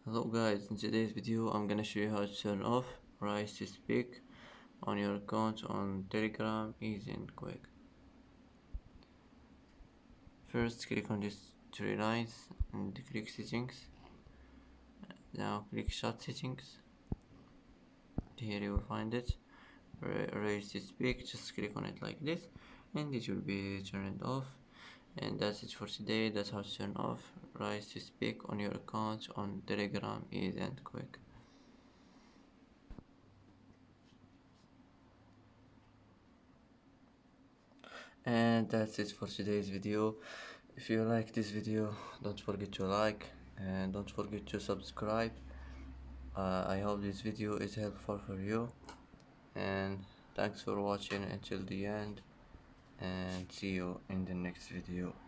Hello guys, in today's video I'm gonna show you how to turn off Rise to Speak on your account on Telegram easy and quick. First click on these three lines and click settings. Now click shut settings. Here you will find it. Rise to Speak, just click on it like this and it will be turned off. And that's it for today. That's how to turn off Rise to Speak on your account on Telegram easy and quick. And that's it for today's video. If you like this video, don't forget to like and don't forget to subscribe. I hope this video is helpful for you, and thanks for watching until the end, and see you in the next video.